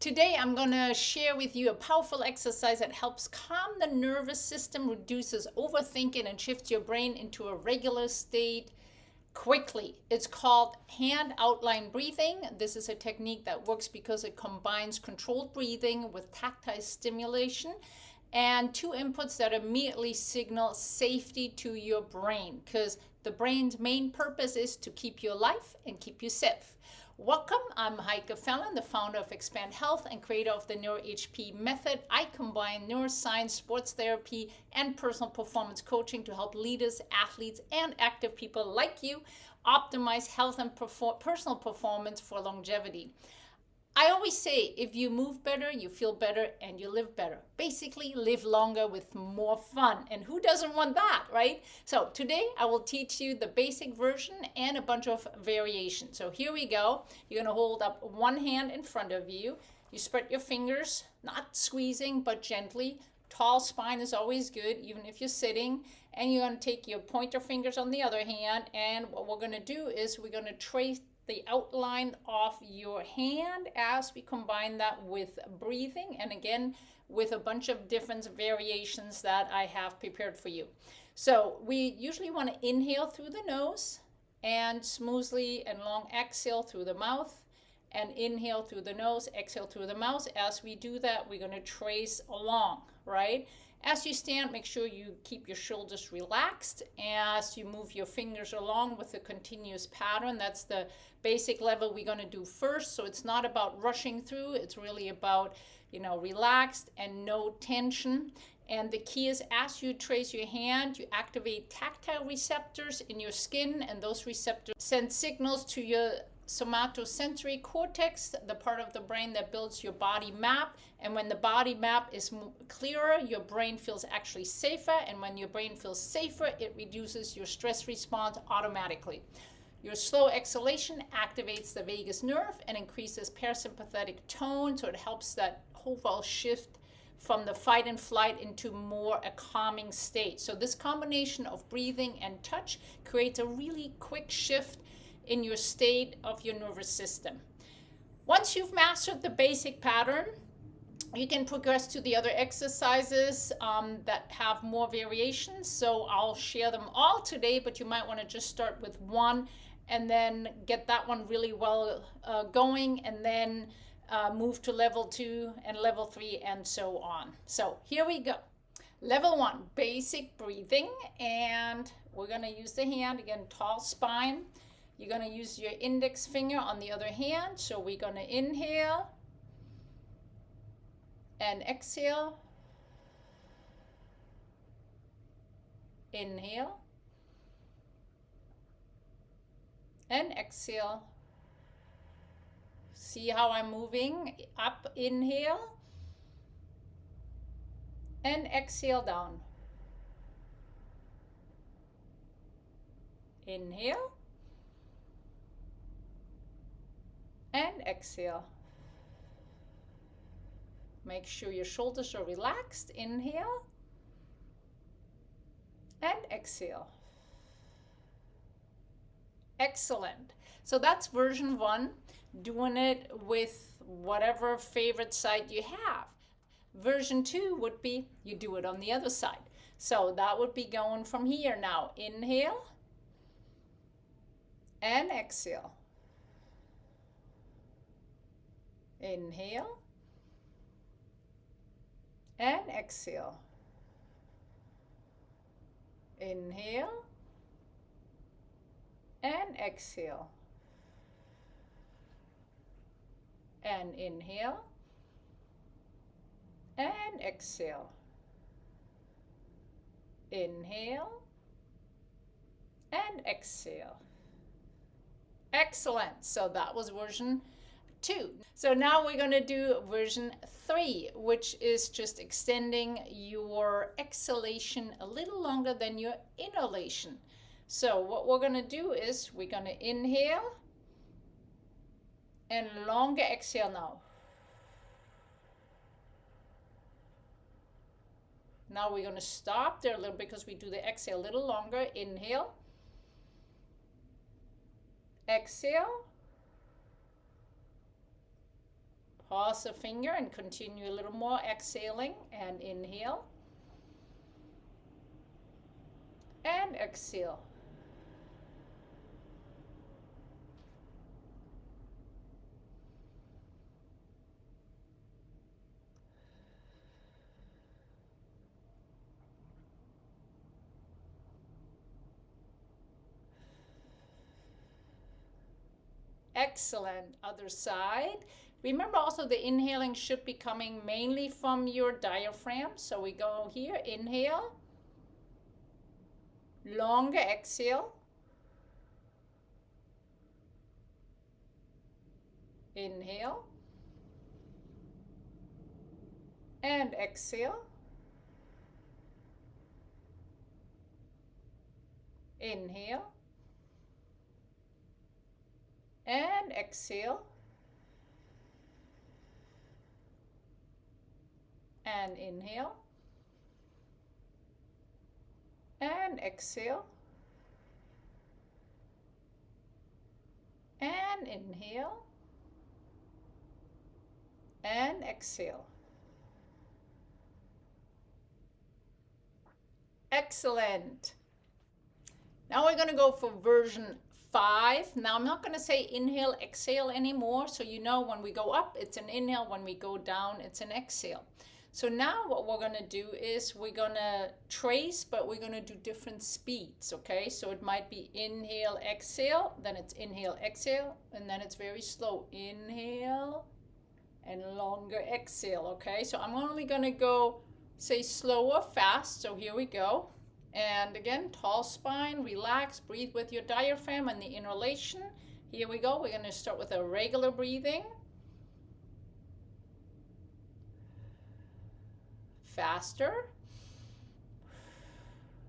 Today I'm going to share with you a powerful exercise that helps calm the nervous system, reduces overthinking, and shifts your brain into a regular state quickly. It's called hand outline breathing. This is a technique that works because it combines controlled breathing with tactile stimulation and two inputs that immediately signal safety to your brain, because the brain's main purpose is to keep you alive and keep you safe. Welcome, I'm Heike Fallon, the founder of Expand Health and creator of the NeuroHP method. I combine neuroscience, sports therapy, and personal performance coaching to help leaders, athletes, and active people like you optimize health and personal performance for longevity. I always say, if you move better, you feel better, and you live better. Basically, live longer with more fun. And who doesn't want that, right? So today, I will teach you the basic version and a bunch of variations. So here we go. You're going to hold up one hand in front of you. You spread your fingers, not squeezing, but gently. Tall spine is always good, even if you're sitting. And you're going to take your pointer fingers on the other hand. And what we're going to do is we're going to trace the outline of your hand as we combine that with breathing, and again with a bunch of different variations that I have prepared for you. So we usually want to inhale through the nose and smoothly and long exhale through the mouth, and inhale through the nose, exhale through the mouth. As we do that, we're going to trace along, right? As you stand, make sure you keep your shoulders relaxed as you move your fingers along with a continuous pattern. That's the basic level we're going to do first. So it's not about rushing through. It's really about, relaxed and no tension. And the key is, as you trace your hand, you activate tactile receptors in your skin, and those receptors send signals to your somatosensory cortex, the part of the brain that builds your body map. And when the body map is clearer, your brain feels actually safer. And when your brain feels safer, it reduces your stress response automatically. Your slow exhalation activates the vagus nerve and increases parasympathetic tone, so it helps that overall shift from the fight and flight into more a calming state. So this combination of breathing and touch creates a really quick shift in your state of your nervous system. Once you've mastered the basic pattern, you can progress to the other exercises that have more variations. So I'll share them all today, but you might want to just start with one and then get that one really well going, and then move to level 2 and level 3 and so on. So here we go. Level 1, basic breathing, and we're going to use the hand, again, tall spine. You're going to use your index finger on the other hand. So we're going to inhale and exhale. Inhale and exhale. See how I'm moving up? Inhale and exhale down. Inhale and exhale. Make sure your shoulders are relaxed. Inhale and exhale. Excellent. So that's version 1, doing it with whatever favorite side you have. Version 2 would be you do it on the other side. So that would be going from here now. Inhale and exhale. Inhale and exhale. Inhale and exhale. And inhale and exhale. Inhale and exhale. Excellent. So that was version 2. So now we're going to do version 3, which is just extending your exhalation a little longer than your inhalation. So what we're going to do is we're going to inhale and longer exhale now. Now we're going to stop there a little because we do the exhale a little longer. Inhale. Exhale. Pause the finger and continue a little more, exhaling, and inhale. And exhale. Excellent. Other side. Remember also the inhaling should be coming mainly from your diaphragm. So we go here, inhale, longer exhale, inhale, and exhale, inhale, and exhale, and inhale, and exhale, and inhale, and exhale. Excellent. Now we're going to go for version 5. Now I'm not going to say inhale, exhale anymore. So you know when we go up, it's an inhale. When we go down, it's an exhale. So now what we're going to do is we're going to trace, but we're going to do different speeds, okay? So it might be inhale, exhale, then it's inhale, exhale, and then it's very slow. Inhale and longer exhale, okay? So I'm only going to go, say, slower, fast. So here we go. And again, tall spine, relax, breathe with your diaphragm and the inhalation. Here we go. We're going to start with a regular breathing. Faster.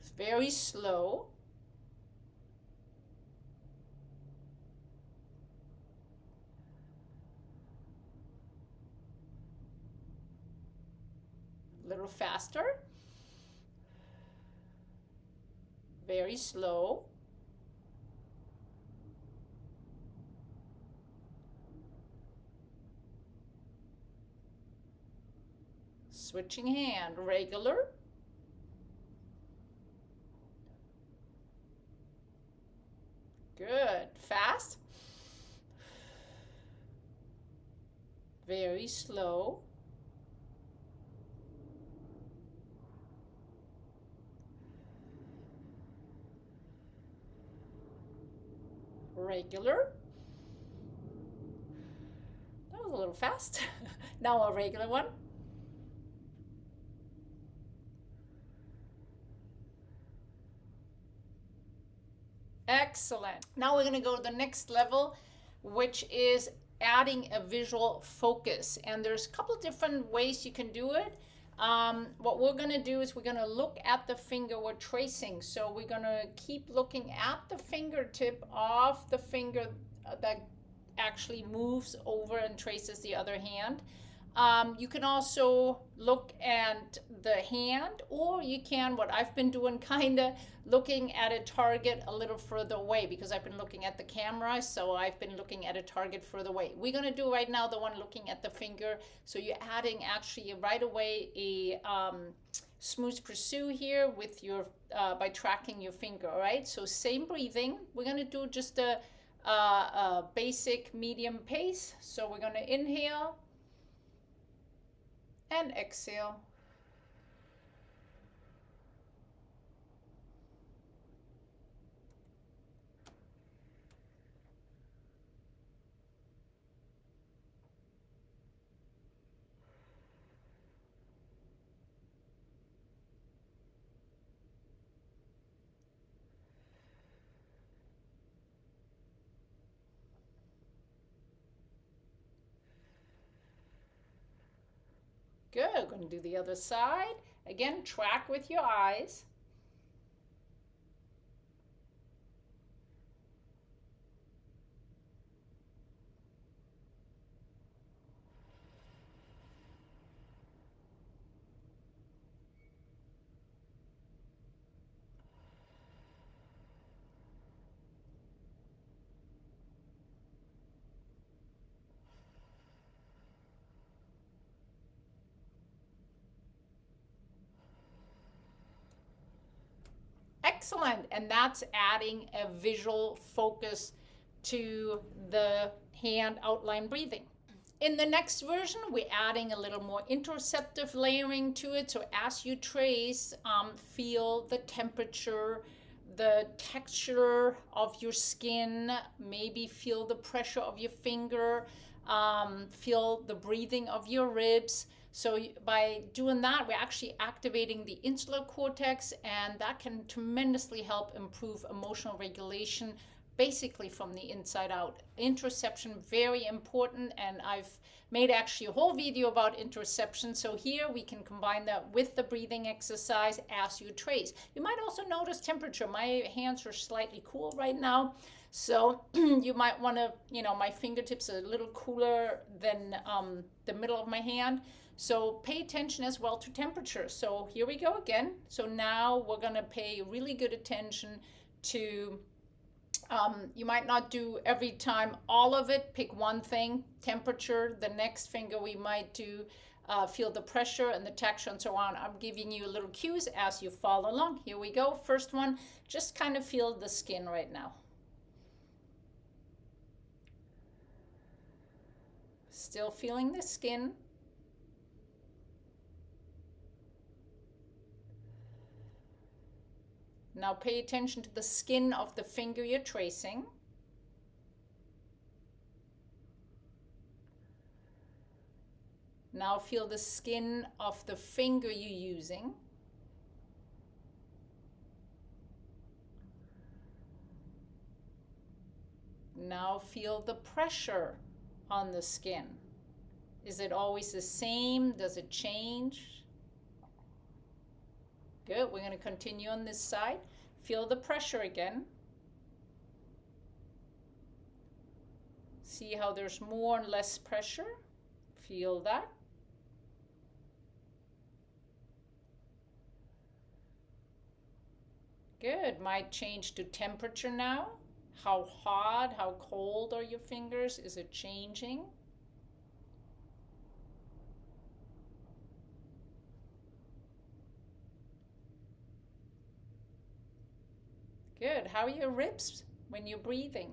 It's very slow. A little faster. Very slow. Switching hand, regular. Good. Fast. Very slow. Regular. That was a little fast. Now a regular one. Excellent. Now we're going to go to the next level, which is adding a visual focus. And there's a couple different ways you can do it. What we're going to do is we're going to look at the finger we're tracing. So we're going to keep looking at the fingertip of the finger that actually moves over and traces the other hand. You can also look at the hand, or you can, what I've been doing, kind of looking at a target a little further away, because I've been looking at the camera, so I've been looking at a target further away. We're going to do right now the one looking at the finger, so you're adding actually right away a smooth pursue here with your by tracking your finger. All right, so same breathing. We're going to do just a basic medium pace. So we're going to inhale and exhale. Good. We're going to do the other side. Again, track with your eyes. Excellent. And that's adding a visual focus to the hand outline breathing. In the next version, we're adding a little more interoceptive layering to it. So as you trace, feel the temperature, the texture of your skin, maybe feel the pressure of your finger, feel the breathing of your ribs. So by doing that, we're actually activating the insular cortex, and that can tremendously help improve emotional regulation, basically from the inside out. Interoception, very important, and I've made actually a whole video about interoception. So here we can combine that with the breathing exercise as you trace. You might also notice temperature. My hands are slightly cool right now. So you might want to, my fingertips are a little cooler than the middle of my hand. So pay attention as well to temperature. So here we go again. So now we're going to pay really good attention to, you might not do every time all of it. Pick one thing, temperature. The next finger we might do, feel the pressure and the texture and so on. I'm giving you little cues as you follow along. Here we go. First one, just kind of feel the skin right now. Still feeling the skin. Now pay attention to the skin of the finger you're tracing. Now feel the skin of the finger you're using. Now feel the pressure on the skin. Is it always the same? Does it change? Good. We're going to continue on this side. Feel the pressure again. See how there's more and less pressure. Feel that. Good. Might change to temperature now. How hot, how cold are your fingers? Is it changing? Good. How are your ribs when you're breathing?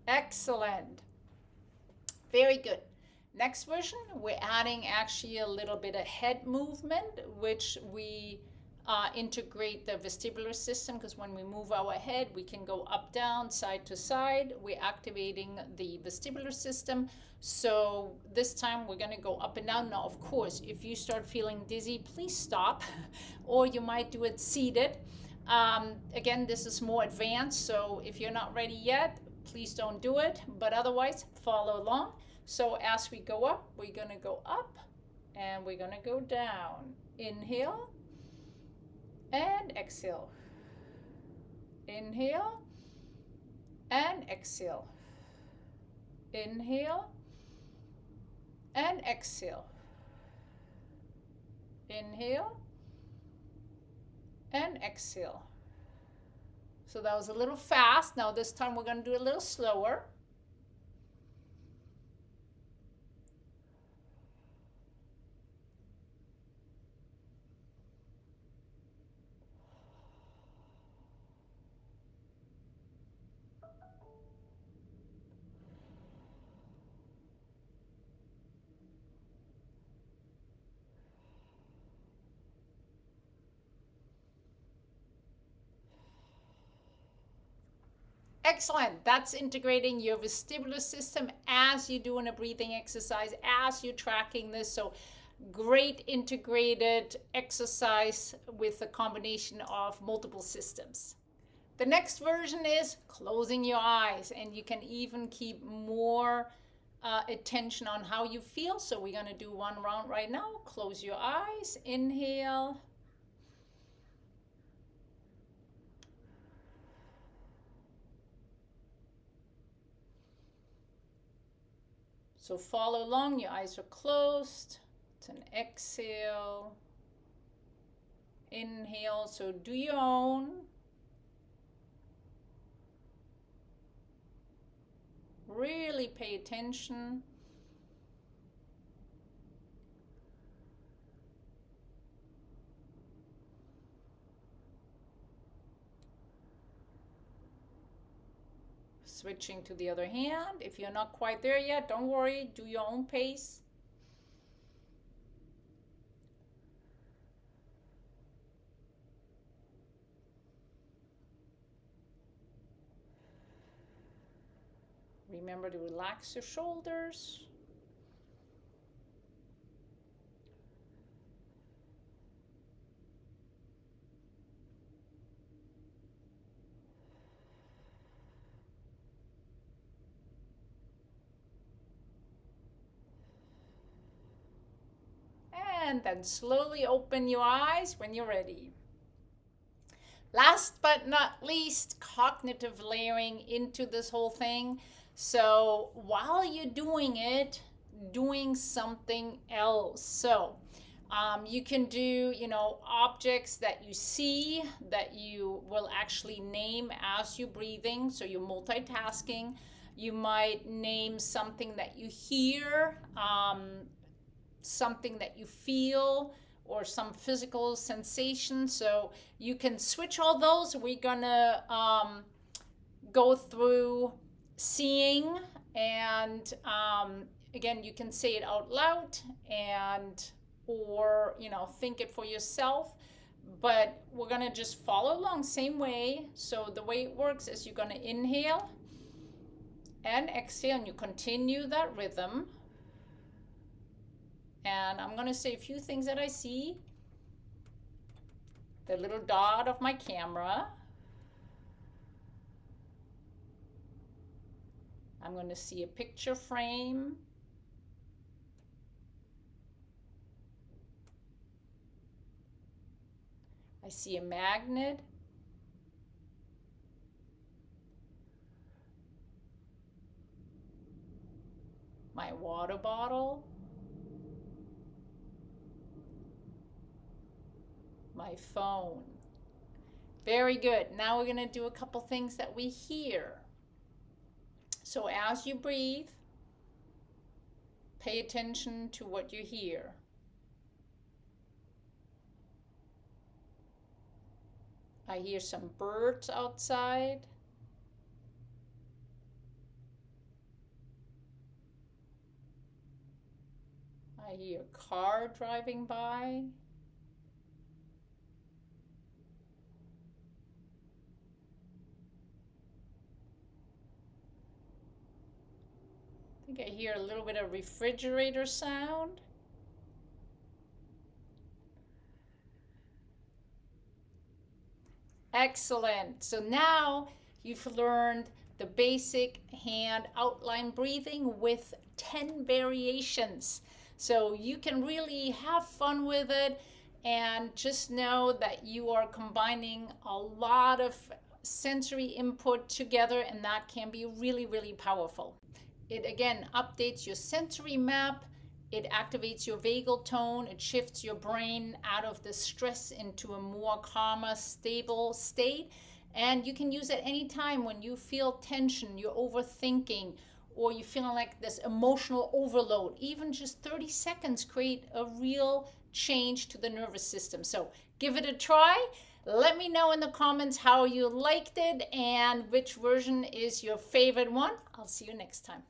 Excellent. Very good. Next version, we're adding actually a little bit of head movement, which we integrate the vestibular system, because when we move our head, we can go up, down, side to side. We're activating the vestibular system. So this time we're going to go up and down. Now, of course, if you start feeling dizzy, please stop, or you might do it seated. Again, this is more advanced, so if you're not ready yet, please don't do it, but otherwise follow along. So as we go up, we're going to go up and we're going to go down. Inhale and exhale. Inhale and exhale. Inhale and exhale. Inhale and exhale. So that was a little fast. Now this time we're going to do a little slower. Excellent. That's integrating your vestibular system as you're doing a breathing exercise, as you're tracking this. So great integrated exercise with a combination of multiple systems. The next version is closing your eyes, and you can even keep more attention on how you feel. So we're going to do one round right now. Close your eyes. Inhale. So follow along, your eyes are closed. It's an exhale. Inhale, so do your own. Really pay attention. Switching to the other hand. If you're not quite there yet, don't worry, do your own pace. Remember to relax your shoulders. And then slowly open your eyes when you're ready. Last but not least, cognitive layering into this whole thing. So while you're doing it, doing something else. So you can do, objects that you see that you will actually name as you're breathing. So you're multitasking. You might name something that you hear, something that you feel, or some physical sensation. So you can switch all those. We're gonna go through seeing, and again, you can say it out loud and or think it for yourself, but we're gonna just follow along same way. So the way it works is you're gonna inhale and exhale, and you continue that rhythm. And I'm going to say a few things that I see. The little dot of my camera. I'm going to see a picture frame. I see a magnet. My water bottle. My phone. Very good. Now we're going to do a couple things that we hear. So as you breathe, pay attention to what you hear. I hear some birds outside. I hear a car driving by. I think I hear a little bit of refrigerator sound. Excellent. So now you've learned the basic hand outline breathing with 10 variations. So you can really have fun with it, and just know that you are combining a lot of sensory input together, and that can be really, really powerful. It again updates your sensory map. It activates your vagal tone. It shifts your brain out of the stress into a more calmer, stable state. And you can use it anytime when you feel tension, you're overthinking, or you're feeling like this emotional overload. Even just 30 seconds create a real change to the nervous system. So give it a try. Let me know in the comments how you liked it and which version is your favorite one. I'll see you next time.